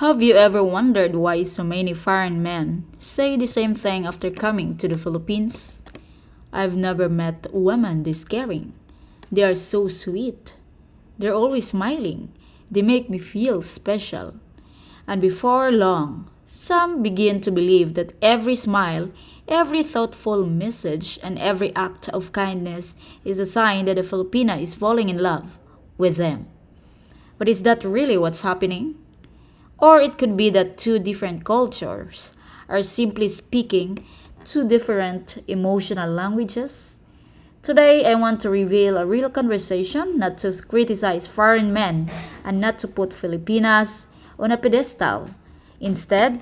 Have you ever wondered why so many foreign men say the same thing after coming to the Philippines? I've never met women this caring. They are so sweet. They're always smiling. They make me feel special. And before long, some begin to believe that every smile, every thoughtful message, and every act of kindness is a sign that a Filipina is falling in love with them. But is that really what's happening? Or it could be that two different cultures are simply speaking two different emotional languages. Today, I want to reveal a real conversation, not to criticize foreign men and not to put Filipinas on a pedestal. Instead,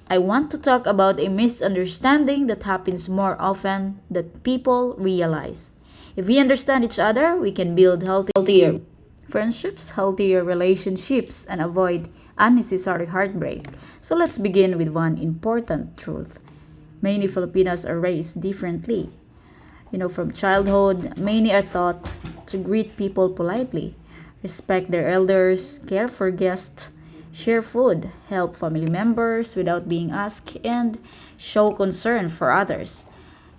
I want to talk about a misunderstanding that happens more often than people realize. If we understand each other, we can build healthier friendships, healthier relationships, and avoid unnecessary heartbreak. So let's begin with one important truth. Many Filipinos are raised differently. From childhood, many are taught to greet people politely, respect their elders, care for guests, share food, help family members without being asked, and show concern for others.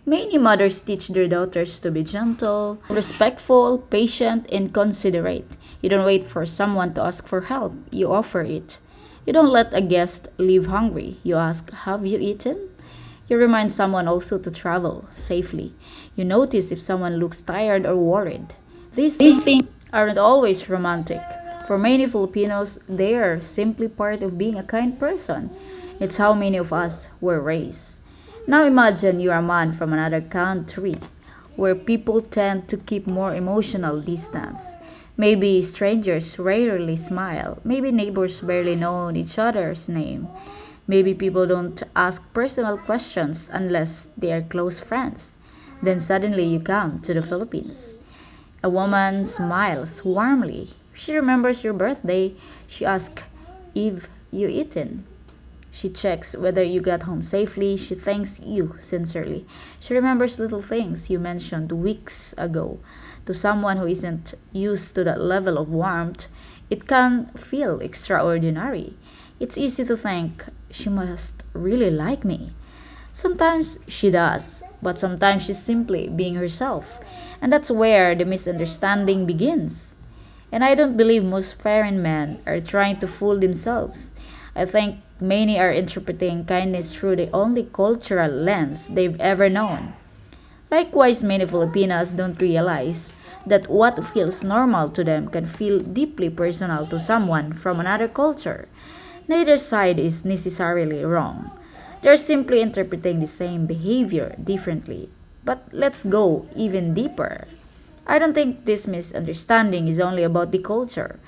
Many mothers teach their daughters to be gentle, respectful, patient, and considerate. You don't wait for someone to ask for help, you offer it. You don't let a guest leave hungry. You ask, "Have you eaten?" You remind someone also to travel safely. You notice if someone looks tired or worried. These things aren't always romantic. For many Filipinos, they are simply part of being a kind person. It's how many of us were raised. Now imagine you are a man from another country where people tend to keep more emotional distance. Maybe strangers rarely smile. Maybe neighbors barely know each other's name. Maybe people don't ask personal questions unless they are close friends. Then suddenly you come to the Philippines. A woman smiles warmly. She remembers your birthday. She asks if you eaten. She checks whether you got home safely. She thanks you sincerely. She remembers little things you mentioned weeks ago. To someone who isn't used to that level of warmth, it can feel extraordinary. It's easy to think, she must really like me. Sometimes she does, but sometimes she's simply being herself. And that's where the misunderstanding begins. And I don't believe most foreign men are trying to fool themselves. I think many are interpreting kindness through the only cultural lens they've ever known. Likewise, many Filipinas don't realize that what feels normal to them can feel deeply personal to someone from another culture. Neither side is necessarily wrong. They're simply interpreting the same behavior differently. But let's go even deeper. I don't think this misunderstanding is only about the culture.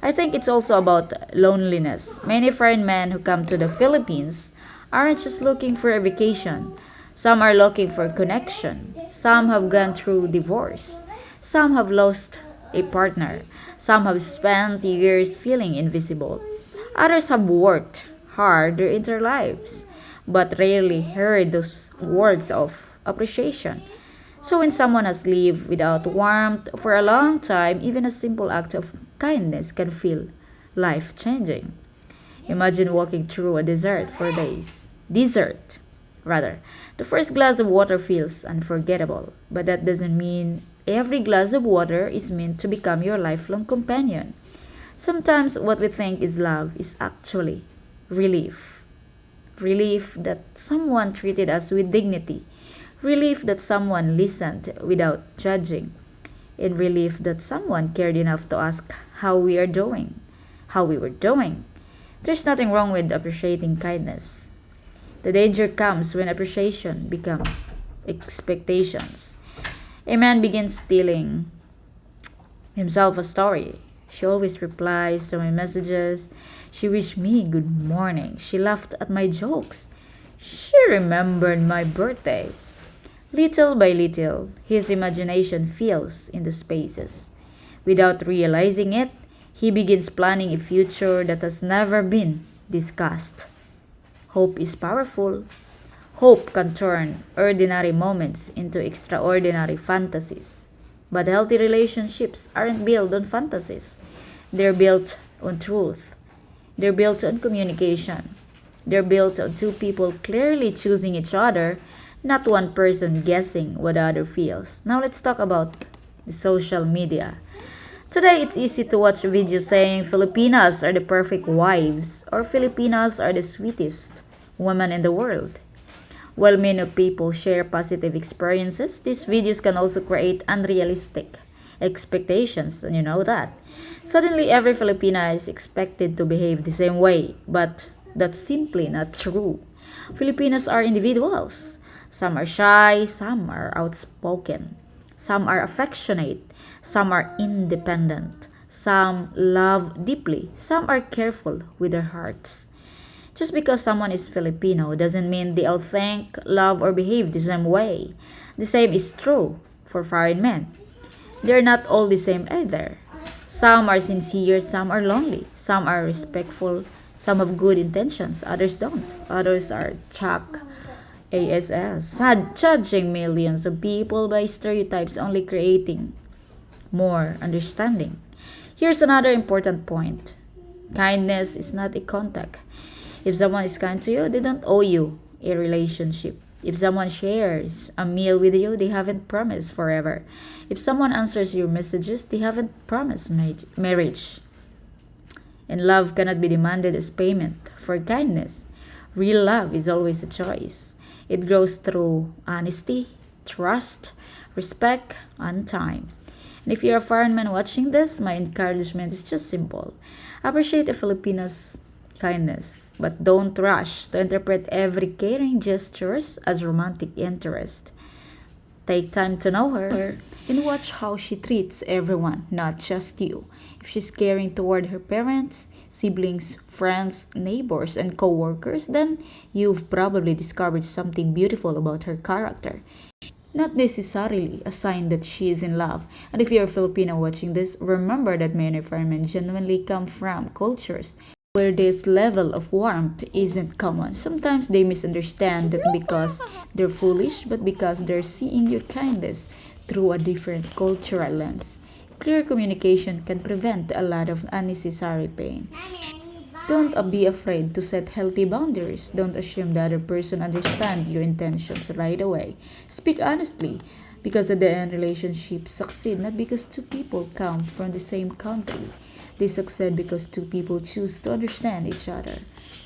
I think it's also about loneliness. Many foreign men who come to the Philippines aren't just looking for a vacation. Some are looking for connection. Some have gone through divorce. Some have lost a partner. Some have spent years feeling invisible. Others have worked hard their entire lives, but rarely heard those words of appreciation. So when someone has lived without warmth for a long time, even a simple act of kindness can feel life-changing. Imagine walking through a desert for days. Desert, rather. The first glass of water feels unforgettable, but that doesn't mean every glass of water is meant to become your lifelong companion. Sometimes what we think is love is actually relief. Relief that someone treated us with dignity. Relief that someone listened without judging. And relief that someone cared enough to ask how we are doing, how we were doing. There's nothing wrong with appreciating kindness. The danger comes when appreciation becomes expectations. A man begins telling himself a story. She always replies to my messages. She wished me good morning. She laughed at my jokes. She remembered my birthday. Little by little, his imagination fills in the spaces. Without realizing it, he begins planning a future that has never been discussed. Hope is powerful. Hope can turn ordinary moments into extraordinary fantasies. But healthy relationships aren't built on fantasies. They're built on truth. They're built on communication. They're built on two people clearly choosing each other, not one person guessing what the other feels. Now let's talk about the social media. Today it's easy to watch videos saying Filipinas are the perfect wives or Filipinas are the sweetest women in the world. While many people share positive experiences, these videos can also create unrealistic expectations, and you know that. Suddenly, every Filipina is expected to behave the same way, but that's simply not true. Filipinos are individuals. Some are shy, some are outspoken, some are affectionate, some are independent, some love deeply, some are careful with their hearts. Just because someone is Filipino doesn't mean they all think, love, or behave the same way. The same is true for foreign men. They're not all the same either. Some are sincere, some are lonely, some are respectful, some have good intentions, others don't. Others are chuck ASS, judging millions of people by stereotypes, only creating more understanding. Here's another important point: kindness is not a contact. If someone is kind to you, they don't owe you a relationship. If someone shares a meal with you, they haven't promised forever. If someone answers your messages, they haven't promised marriage. And love cannot be demanded as payment for kindness. Real love is always a choice. It grows through honesty, trust, respect, and time. And if you're a foreign man watching this, my encouragement is just simple. Appreciate a Filipino's kindness, but don't rush to interpret every caring gestures as romantic interest. Take time to know her and watch how she treats everyone, not just you. If she's caring toward her parents, siblings, friends, neighbors, and co-workers, then you've probably discovered something beautiful about her character. Not necessarily a sign that she is in love. And if you're a Filipino watching this, remember that many firemen genuinely come from cultures where this level of warmth isn't common. Sometimes they misunderstand that because they're foolish, but because they're seeing your kindness through a different cultural lens. Clear communication can prevent a lot of unnecessary pain. Don't be afraid to set healthy boundaries. Don't assume the other person understands your intentions right away. Speak honestly, because at the end, relationships succeed not because two people come from the same country. They succeed because two people choose to understand each other.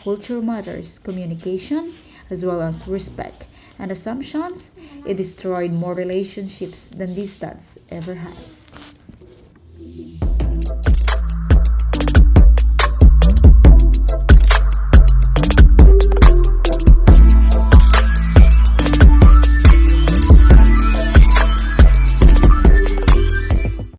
Culture matters, communication, as well as respect. And assumptions, it destroyed more relationships than distance ever has.